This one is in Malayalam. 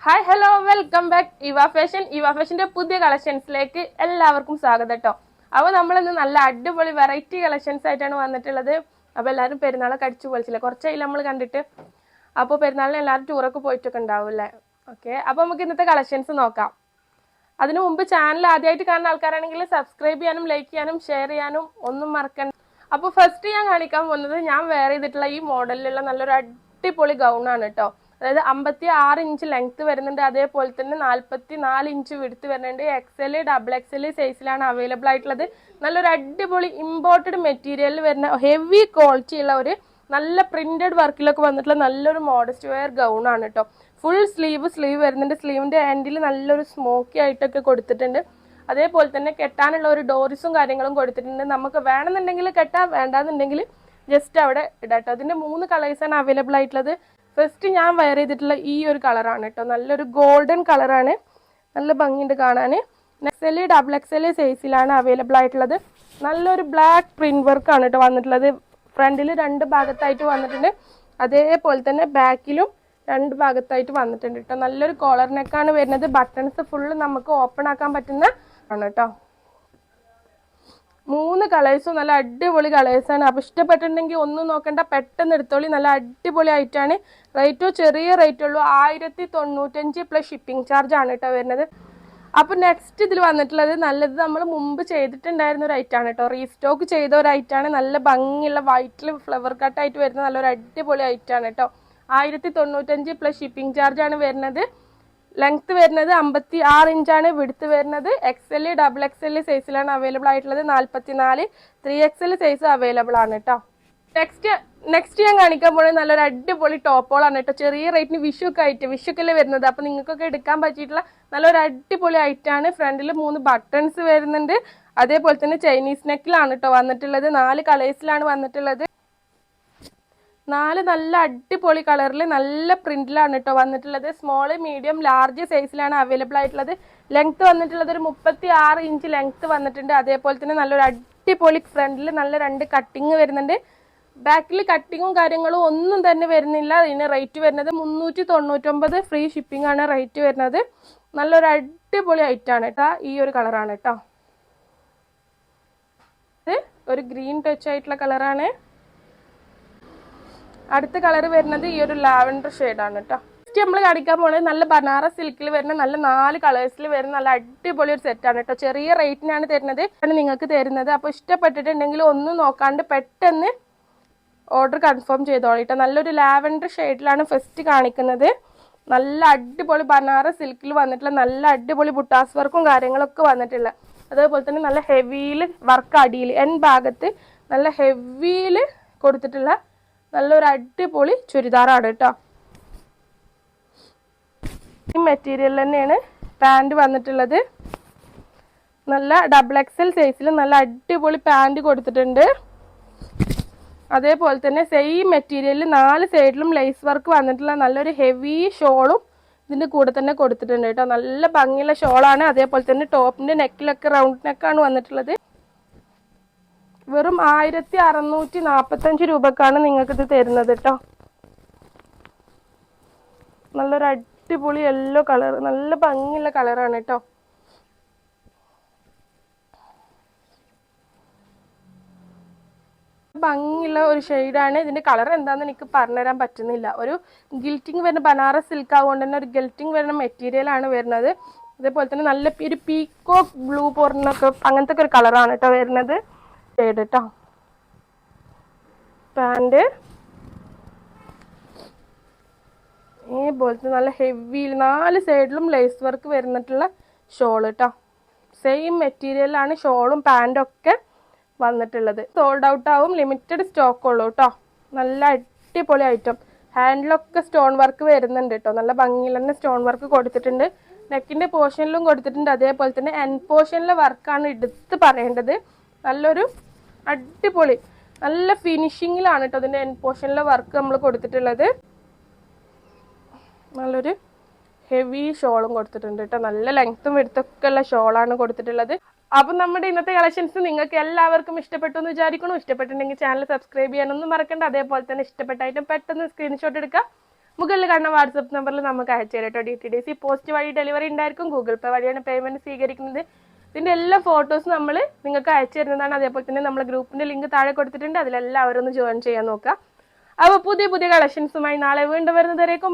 ഹായ് ഹലോ വെൽക്കം ബാക്ക് ഇവ ഫാഷന്റെ പുതിയ കളക്ഷൻസിലേക്ക് എല്ലാവർക്കും സ്വാഗതം കേട്ടോ. അപ്പോൾ നമ്മളിന്ന് നല്ല അടിപൊളി വെറൈറ്റി കളക്ഷൻസ് ആയിട്ടാണ് വന്നിട്ടുള്ളത്. അപ്പോൾ എല്ലാവരും പെരുന്നാളൊക്കെ അടിച്ചു പൊളിച്ചില്ലേ, കുറച്ചായി നമ്മൾ കണ്ടിട്ട്. അപ്പോൾ പെരുന്നാളിന് എല്ലാവരും ടൂറൊക്കെ പോയിട്ടൊക്കെ ഉണ്ടാവില്ലേ. ഓക്കെ, അപ്പോൾ നമുക്ക് ഇന്നത്തെ കളക്ഷൻസ് നോക്കാം. അതിനു മുമ്പ് ചാനൽ ആദ്യമായിട്ട് കാണുന്ന ആൾക്കാരാണെങ്കിൽ സബ്സ്ക്രൈബ് ചെയ്യാനും ലൈക്ക് ചെയ്യാനും ഷെയർ ചെയ്യാനും ഒന്നും മറക്കണ്ട. അപ്പോൾ ഫസ്റ്റ് ഞാൻ കാണിക്കാൻ പോകുന്നത് ഞാൻ വെയർ ചെയ്തിട്ടുള്ള ഈ മോഡലിലുള്ള നല്ലൊരു അടിപൊളി ഗൗണാണ് കേട്ടോ. അതായത് 56 ഇഞ്ച് ലെങ്ത് വരുന്നുണ്ട്, അതേപോലെ തന്നെ 44 ഇഞ്ച് വിടുത്ത് വരുന്നുണ്ട്. XL XXL സൈസിലാണ് അവൈലബിൾ ആയിട്ടുള്ളത്. നല്ലൊരു അടിപൊളി ഇമ്പോർട്ടഡ് മെറ്റീരിയലിൽ വരുന്ന ഹെവി ക്വാളിറ്റി ഉള്ള ഒരു നല്ല പ്രിന്റഡ് വർക്കിലൊക്കെ വന്നിട്ടുള്ള നല്ലൊരു മോഡസ്റ്റ് വെയർ ഗൗൺ ആണ് കേട്ടോ. ഫുൾ സ്ലീവ് വരുന്നുണ്ട്. സ്ലീവിന്റെ എൻഡിൽ നല്ലൊരു സ്മോക്കി ആയിട്ടൊക്കെ കൊടുത്തിട്ടുണ്ട്. അതേപോലെ തന്നെ കെട്ടാനുള്ള ഒരു ഡോറിസും കാര്യങ്ങളും കൊടുത്തിട്ടുണ്ട്. നമുക്ക് വേണമെന്നുണ്ടെങ്കിൽ കെട്ടാം, വേണ്ടാന്നുണ്ടെങ്കിൽ ജസ്റ്റ് അവിടെ ഇടാട്ടോ. അതിന്റെ 3 കളേഴ്സാണ് അവൈലബിൾ ആയിട്ടുള്ളത്. ഫസ്റ്റ് ഞാൻ വെയർ ചെയ്തിട്ടുള്ള ഈ ഒരു കളറാണ് കേട്ടോ. നല്ലൊരു ഗോൾഡൻ കളറാണ്, നല്ല ഭംഗിയുണ്ട് കാണാൻ. XL XXL സൈസിലാണ് അവൈലബിൾ ആയിട്ടുള്ളത്. നല്ലൊരു ബ്ലാക്ക് പ്രിന്റ് വർക്കാണ് കേട്ടോ വന്നിട്ടുള്ളത്. ഫ്രണ്ടിൽ 2 ഭാഗത്തായിട്ട് വന്നിട്ടുണ്ട്, അതേപോലെ തന്നെ ബാക്കിലും 2 ഭാഗത്തായിട്ട് വന്നിട്ടുണ്ട് കേട്ടോ. നല്ലൊരു കോളർ നെക്കാണ് വരുന്നത്. ബട്ടൺസ് ഫുള്ള് നമുക്ക് ഓപ്പൺ ആക്കാൻ പറ്റുന്ന ആണ് കേട്ടോ. 3 കളേഴ്സും നല്ല അടിപൊളി കളേഴ്സാണ്. അപ്പോൾ ഇഷ്ടപ്പെട്ടിട്ടുണ്ടെങ്കിൽ ഒന്നും നോക്കണ്ട, പെട്ടെന്ന് എടുത്തോളി. നല്ല അടിപൊളി ആയിട്ടാണ്. റേറ്റോ ചെറിയ റേറ്റ് ഉള്ളൂ, 1095 പ്ലസ് ഷിപ്പിംഗ് ചാർജ് ആണ് കേട്ടോ വരുന്നത്. അപ്പോൾ നെക്സ്റ്റ് ഇതിൽ വന്നിട്ടുള്ളത് നല്ലത് നമ്മൾ മുമ്പ് ചെയ്തിട്ടുണ്ടായിരുന്ന ഒരു ഐറ്റാണ് കേട്ടോ. റീസ്റ്റോക്ക് ചെയ്ത ഒരു ഐറ്റാണ്. നല്ല ഭംഗിയുള്ള വൈറ്റിൽ ഫ്ലവർ കട്ടായിട്ട് വരുന്ന നല്ലൊരു അടിപൊളി ഐറ്റാണ് കേട്ടോ. 1095 പ്ലസ് ഷിപ്പിംഗ് ചാർജ് ആണ് വരുന്നത്. ലെങ്ത് വരുന്നത് 56 ഇഞ്ചാണ്. വിടുത്ത് വരുന്നത് XL XXL സൈസിലാണ് അവൈലബിൾ ആയിട്ടുള്ളത്. 44 3XL സൈസ് അവൈലബിൾ ആണ് കേട്ടോ. നെക്സ്റ്റ് ഞാൻ കാണിക്കാൻ പോകുന്നത് നല്ലൊരു അടിപൊളി ടോപ്പോളാണ് കേട്ടോ. ചെറിയ റേറ്റിന് വിഷുക്കല്ലേ വരുന്നത്. അപ്പോൾ നിങ്ങൾക്കൊക്കെ എടുക്കാൻ പറ്റിയിട്ടുള്ള നല്ലൊരു അടിപൊളി ഐറ്റാണ്. ഫ്രണ്ടിൽ 3 ബട്ടൺസ് വരുന്നുണ്ട്, അതേപോലെ തന്നെ ചൈനീസ് നെക്കിലാണ് കേട്ടോ വന്നിട്ടുള്ളത്. 4 കളേഴ്സിലാണ് വന്നിട്ടുള്ളത്. 4 നല്ല അടിപൊളി കളറിൽ നല്ല പ്രിന്റിലാണ് കേട്ടോ വന്നിട്ടുള്ളത്. സ്മോള് മീഡിയം ലാർജ് സൈസിലാണ് അവൈലബിൾ ആയിട്ടുള്ളത്. ലെങ്ത് വന്നിട്ടുള്ളത് ഒരു 36 ഇഞ്ച് ലെങ്ത് വന്നിട്ടുണ്ട്. അതേപോലെ തന്നെ നല്ലൊരു അടിപൊളി ഫ്രണ്ടിൽ നല്ല 2 കട്ടിങ് വരുന്നുണ്ട്. ബാക്കിൽ കട്ടിങ്ങും കാര്യങ്ങളും ഒന്നും തന്നെ വരുന്നില്ല. ഇതിന് റേറ്റ് വരുന്നത് 399 ഫ്രീ ഷിപ്പിംഗ് ആണ് റേറ്റ് വരുന്നത്. നല്ലൊരു അടിപൊളി ഐറ്റാണ് കേട്ടോ. ഈ ഒരു കളറാണ് കേട്ടോ. ഇത് ഒരു ഗ്രീൻ ടച്ച് ആയിട്ടുള്ള കളറാണ്. അടുത്ത കളർ വരുന്നത് ഈ ഒരു ലാവൻഡർ ഷെയ്ഡാണ് കേട്ടോ. നെക്സ്റ്റ് നമ്മൾ കാണിക്കാൻ പോകുന്നത് നല്ല ബനാറസ് സിൽക്കിൽ വരുന്ന നല്ല 4 കളേഴ്സിൽ വരുന്ന നല്ല അടിപൊളി ഒരു സെറ്റാണ് കേട്ടോ. ചെറിയ റേറ്റിനാണ് തരുന്നത്, നിങ്ങൾക്ക് തരുന്നത്. അപ്പോൾ ഇഷ്ടപ്പെട്ടിട്ടുണ്ടെങ്കിൽ ഒന്നും നോക്കാണ്ട് പെട്ടെന്ന് ഓർഡർ കൺഫേം ചെയ്തോളൂ കേട്ടോ. നല്ലൊരു ലാവൻഡർ ഷെയ്ഡിലാണ് ഫസ്റ്റ് കാണിക്കുന്നത്. നല്ല അടിപൊളി ബനാറസ് സിൽക്കിൽ വന്നിട്ടുള്ള നല്ല അടിപൊളി ബുട്ടാസ് വർക്കും കാര്യങ്ങളൊക്കെ വന്നിട്ടുള്ള, അതേപോലെ തന്നെ നല്ല ഹെവിയിൽ വർക്ക് അടിയിൽ ഭാഗത്ത് നല്ല ഹെവിയിൽ കൊടുത്തിട്ടുള്ള നല്ലൊരു അടിപൊളി ചുരിദാറാണ് കേട്ടോ. ഈ മെറ്റീരിയൽ തന്നെയാണ് പാൻറ് വന്നിട്ടുള്ളത്. നല്ല XXL സൈസിൽ നല്ല അടിപൊളി പാൻറ് കൊടുത്തിട്ടുണ്ട്. അതേപോലെ തന്നെ സെയിം മെറ്റീരിയലിൽ 4 സൈഡിലും ലേസ് വർക്ക് വന്നിട്ടുള്ള നല്ലൊരു ഹെവി ഷോളും ഇതിൻ്റെ കൂടെ തന്നെ കൊടുത്തിട്ടുണ്ട് കേട്ടോ. നല്ല ഭംഗിയുള്ള ഷോളാണ്. അതേപോലെ തന്നെ ടോപ്പിൻ്റെ നെക്കിലൊക്കെ റൗണ്ട് നെക്കാണ് വന്നിട്ടുള്ളത്. വെറും 1645 രൂപക്കാണ് നിങ്ങൾക്കിത് തരുന്നത് കേട്ടോ. നല്ലൊരു അടിപൊളി യെല്ലോ കളർ, നല്ല ഭംഗിയുള്ള കളറാണ് കേട്ടോ. ഭംഗിയുള്ള ഒരു ഷെയ്ഡാണ്. ഇതിന്റെ കളർ എന്താണെന്ന് എനിക്ക് പറഞ്ഞുതരാൻ പറ്റുന്നില്ല. ഒരു ഗിൽറ്റിങ് വരുന്ന ബനാറസ് സിൽക്ക് ആവുകൊണ്ട് തന്നെ ഒരു ഗിൽറ്റിങ് വരുന്ന മെറ്റീരിയൽ ആണ് വരുന്നത്. അതേപോലെ തന്നെ നല്ല ഒരു പീക്കോക്ക് ബ്ലൂ പോർന്നൊക്കെ അങ്ങനത്തെ ഒരു കളറാണ് കേട്ടോ വരുന്നത് ഷെയ്ഡ് കേട്ടോ. പാൻറ് പോലത്തെ നല്ല ഹെവി 4 സൈഡിലും ലേസ് വർക്ക് വരുന്നിട്ടുള്ള ഷോൾ കേട്ടോ. സെയിം മെറ്റീരിയലാണ് ഷോളും പാൻറ്റും ഒക്കെ വന്നിട്ടുള്ളത്. സോൾഡ് ഔട്ട് ആവും, ലിമിറ്റഡ് സ്റ്റോക്ക് ഉള്ളൂ കേട്ടോ. നല്ല അടിപൊളി ഐറ്റം. ഹാൻഡിലൊക്കെ സ്റ്റോൺ വർക്ക് വരുന്നുണ്ട് കേട്ടോ. നല്ല ഭംഗിയിൽ തന്നെ സ്റ്റോൺ വർക്ക് കൊടുത്തിട്ടുണ്ട്. നെക്കിൻ്റെ പോർഷനിലും കൊടുത്തിട്ടുണ്ട്. അതേപോലെ തന്നെ എൻ പോർഷനിലെ വർക്കാണ് എടുത്ത് പറയേണ്ടത്. നല്ലൊരു അടിപൊളി നല്ല ഫിനിഷിങ്ങിലാണ് കേട്ടോ അതിൻ്റെ എൻ പോർഷനിലെ വർക്ക് നമ്മൾ കൊടുത്തിട്ടുള്ളത്. നല്ലൊരു ഹെവി ഷോളും കൊടുത്തിട്ടുണ്ട് കേട്ടോ. നല്ല ലെങ്ത്തും വിടുത്തൊക്കെ ഉള്ള ഷോളാണ് കൊടുത്തിട്ടുള്ളത്. അപ്പം നമ്മുടെ ഇന്നത്തെ കളക്ഷൻസ് നിങ്ങൾക്ക് എല്ലാവർക്കും ഇഷ്ടപ്പെട്ടു എന്ന് വിചാരിക്കണം. ഇഷ്ടപ്പെട്ടിട്ടുണ്ടെങ്കിൽ ചാനൽ സബ്സ്ക്രൈബ് ചെയ്യാനൊന്നും മറക്കണ്ട. അതേപോലെ തന്നെ ഇഷ്ടപ്പെട്ടായിട്ടും പെട്ടെന്ന് സ്ക്രീൻഷോട്ട് എടുക്കുക. മുകളിൽ കാണുന്ന വാട്സപ്പ് നമ്പറിൽ നമുക്ക് അയച്ചു തരാം കേട്ടോ. DTDC പോസ്റ്റ് വഴി ഡെലിവറി ഉണ്ടായിരിക്കും. ഗൂഗിൾ പേ വഴിയാണ് പേയ്മെന്റ് സ്വീകരിക്കുന്നത്. ഇതിന്റെ എല്ലാ ഫോട്ടോസ് നമ്മൾ നിങ്ങൾക്ക് അയച്ചു തരുന്നതാണ്. അതേപോലെ തന്നെ നമ്മുടെ ഗ്രൂപ്പിന്റെ ലിങ്ക് താഴെ കൊടുത്തിട്ടുണ്ട്. അതിലെല്ലാവരും ഒന്ന് ജോയിൻ ചെയ്യാൻ നോക്കുക. അപ്പോൾ പുതിയ കളക്ഷൻസുമായി നാളെ വീണ്ടും വരുന്നതുവരേക്കും